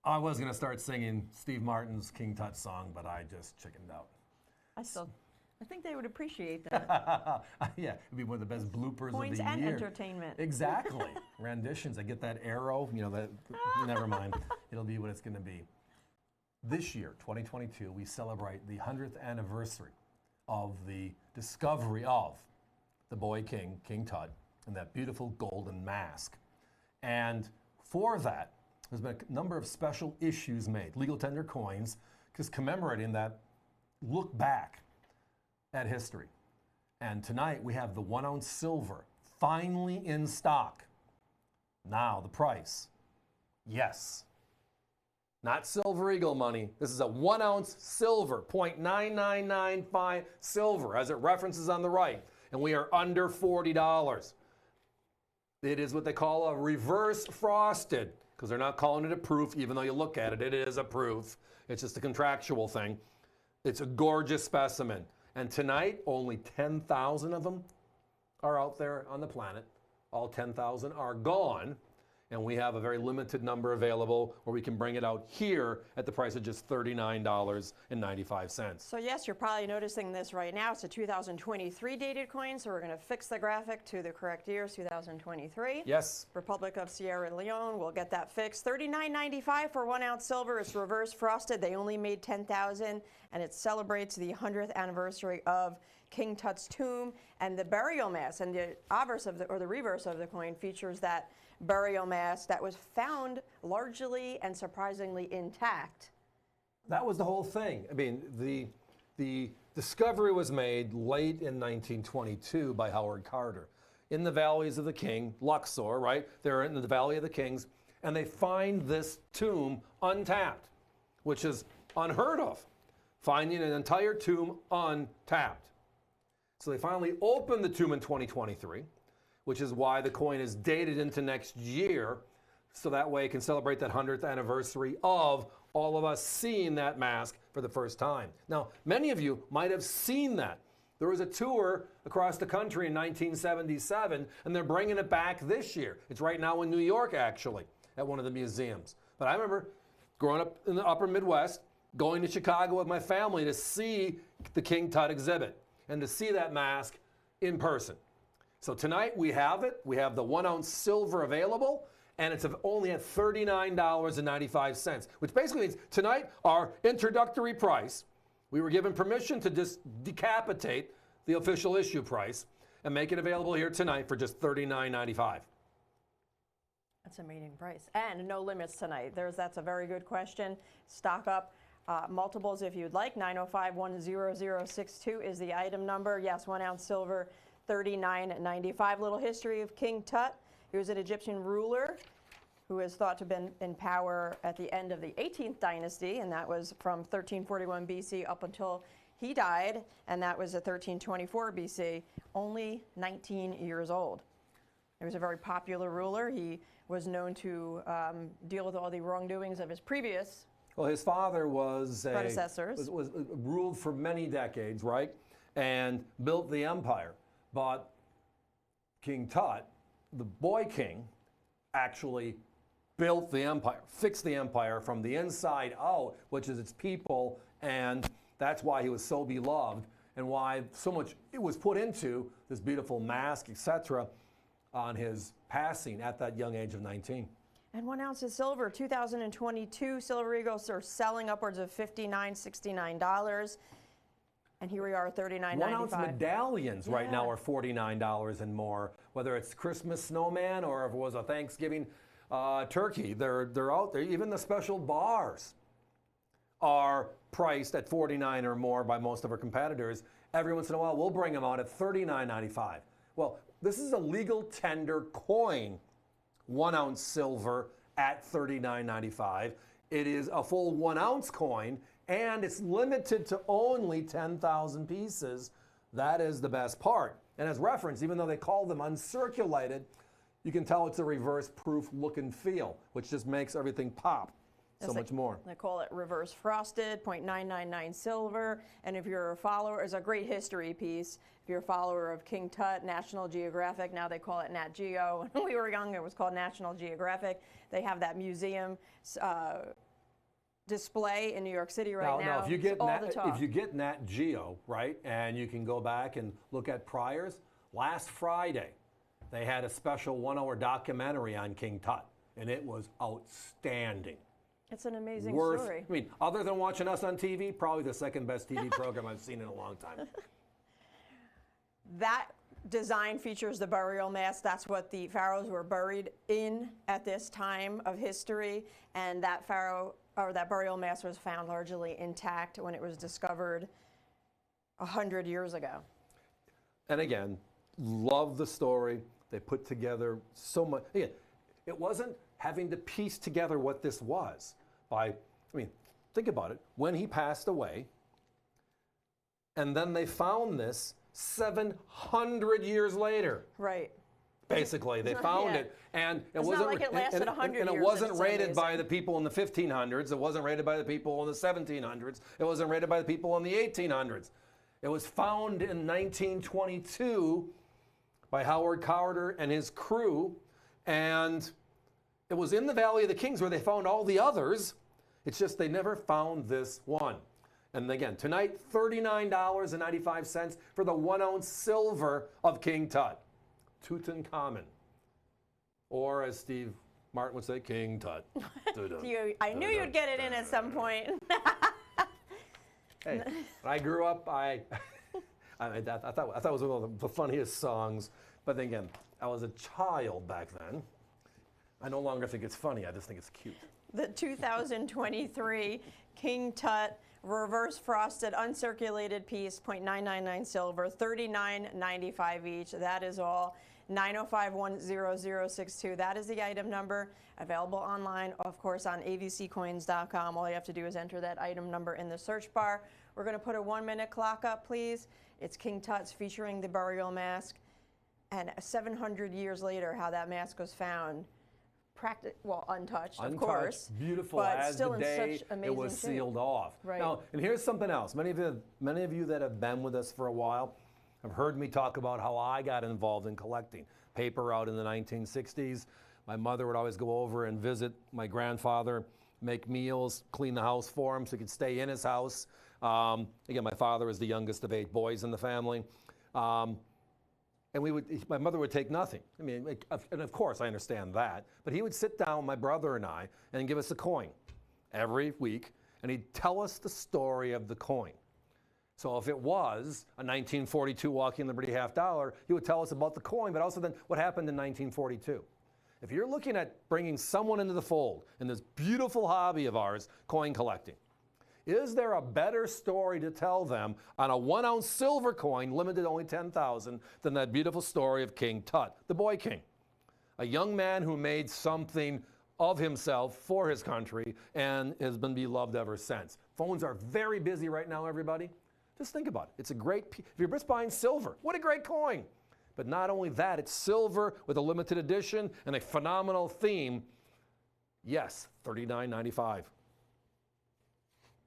I was going to start singing Steve Martin's King Tut song, but I just chickened out. I think they would appreciate that. Yeah, it'd be one of the best bloopers Coins of the and year. entertainment. Exactly. Renditions. I get that arrow, that, never mind. It'll be what it's going to be. This year, 2022, we celebrate the 100th anniversary of the discovery of the boy king, King Tut, and that beautiful golden mask. And for that, there's been a number of special issues made, legal tender coins, because commemorating that look back at history. And tonight we have the 1 ounce silver finally in stock. Now the price, yes. Not Silver Eagle money. This is a 1 ounce silver, 0.9995 silver, as it references on the right. And we are under $40. It is what they call a reverse frosted, because they're not calling it a proof, even though you look at it, it is a proof. It's just a contractual thing. It's a gorgeous specimen. And tonight, only 10,000 of them are out there on the planet. All 10,000 are gone. And we have a very limited number available where we can bring it out here at the price of just $39.95. So yes, you're probably noticing this right now. It's a 2023 dated coin, so we're going to fix the graphic to the correct year, 2023. Yes. Republic of Sierra Leone, we'll get that fixed. $39.95 for 1 ounce silver. It's reverse frosted. They only made 10,000, and it celebrates the 100th anniversary of King Tut's tomb. And the burial mass, and the obverse of the reverse of the coin features that burial mass that was found largely and surprisingly intact. That was the whole thing. I mean, the discovery was made late in 1922 by Howard Carter in the Valleys of the King, Luxor, right? They're in the Valley of the Kings, and they find this tomb untapped, which is unheard of, finding an entire tomb untapped. So they finally opened the tomb in 2023, which is why the coin is dated into next year, so that way it can celebrate that 100th anniversary of all of us seeing that mask for the first time. Now, many of you might have seen that. There was a tour across the country in 1977, and they're bringing it back this year. It's right now in New York, actually, at one of the museums. But I remember growing up in the upper Midwest, going to Chicago with my family to see the King Tut exhibit and to see that mask in person. So tonight we have it. We have the 1 ounce silver available, and it's only at $39.95, which basically means tonight our introductory price, we were given permission to just decapitate the official issue price and make it available here tonight for just $39.95. That's a meeting price. And no limits tonight. That's a very good question. Stock up. Multiples if you'd like. 905-10062 is the item number. Yes, 1 ounce silver, $39.95. Little history of King Tut. He was an Egyptian ruler who is thought to have been in power at the end of the 18th dynasty, and that was from 1341 BC up until he died, and that was at 1324 BC, only 19 years old. He was a very popular ruler. He was known to deal with all the wrongdoings of his previous Well, his father was predecessors. Was ruled for many decades, right? And built the empire. But King Tut, the boy king, actually built the empire, fixed the empire from the inside out, which is its people, and that's why he was so beloved and why so much it was put into this beautiful mask, etc., on his passing at that young age of 19. And 1 ounce of silver, 2022 Silver Eagles are selling upwards of $59, $69. And here we are, $39.95. 1 ounce medallions right now are $49 and more. Whether it's Christmas snowman or if it was a Thanksgiving turkey, they're out there. Even the special bars are priced at $49 or more by most of our competitors. Every once in a while, we'll bring them out at $39.95. Well, this is a legal tender coin. 1 ounce silver at $39.95. It is a full 1 ounce coin, and it's limited to only 10,000 pieces. That is the best part. And as reference, even though they call them uncirculated, you can tell it's a reverse proof look and feel, which just makes everything pop so much more. They call it reverse frosted, 0.999 silver. And if you're a follower, it's a great history piece. If you're a follower of King Tut, National Geographic, now they call it Nat Geo. When we were young, it was called National Geographic. They have that museum display in New York City right now. Now, if you get It's all the talk. if you get Nat Geo, right, and you can go back and look at priors, last Friday, they had a special 1-hour documentary on King Tut, and it was outstanding. It's an amazing Worth, story. I mean, other than watching us on TV, probably the second best TV program I've seen in a long time. That design features the burial mass. That's what the pharaohs were buried in at this time of history, and that pharaoh or that burial mass was found largely intact when it was discovered 100 years ago. And again, love the story. They put together so much. Again, it wasn't having to piece together what this was think about it. When he passed away, and then they found this 700 years later. Right. Basically, they found it, and it wasn't like it lasted 100 years. And it wasn't rated by the people in the 1500s. It wasn't rated by the people in the 1700s. It wasn't rated by the people in the 1800s. It was found in 1922 by Howard Carter and his crew, and it was in the Valley of the Kings where they found all the others. It's just they never found this one. And again, tonight, $39.95 for the 1-ounce silver of King Tut. Tutankhamun. Or as Steve Martin would say, King Tut. I knew you'd get it in at some point. Hey, when I grew up, I thought it was one of the funniest songs. But then again, I was a child back then. I no longer think it's funny. I just think it's cute. The 2023 King Tut reverse frosted uncirculated piece, .999 silver, $39.95 each. That is all. 905-10062. That is the item number. Available online, of course, on avccoins.com. All you have to do is enter that item number in the search bar. We're going to put a 1-minute clock up, please. It's King Tut's featuring the burial mask. And 700 years later, how that mask was found. Untouched, of course. Beautiful but as still the in day such amazing it was shape. sealed off. Right. Now, and here's something else. Many of you that have been with us for a while have heard me talk about how I got involved in collecting paper out in the 1960s. My mother would always go over and visit my grandfather, make meals, clean the house for him so he could stay in his house. Again, my father was the youngest of 8 boys in the family. And my mother would take nothing. I mean, and of course I understand that, but he would sit down, my brother and I, and give us a coin every week, and he'd tell us the story of the coin. So if it was a 1942 Walking Liberty half dollar, he would tell us about the coin, but also then what happened in 1942. If you're looking at bringing someone into the fold in this beautiful hobby of ours, coin collecting, is there a better story to tell them on a 1-ounce silver coin, limited only 10,000, than that beautiful story of King Tut, the Boy King? A young man who made something of himself for his country and has been beloved ever since. Phones are very busy right now, everybody. Just think about it. It's a great, if you're just buying silver, what a great coin. But not only that, it's silver with a limited edition and a phenomenal theme. Yes, $39.95.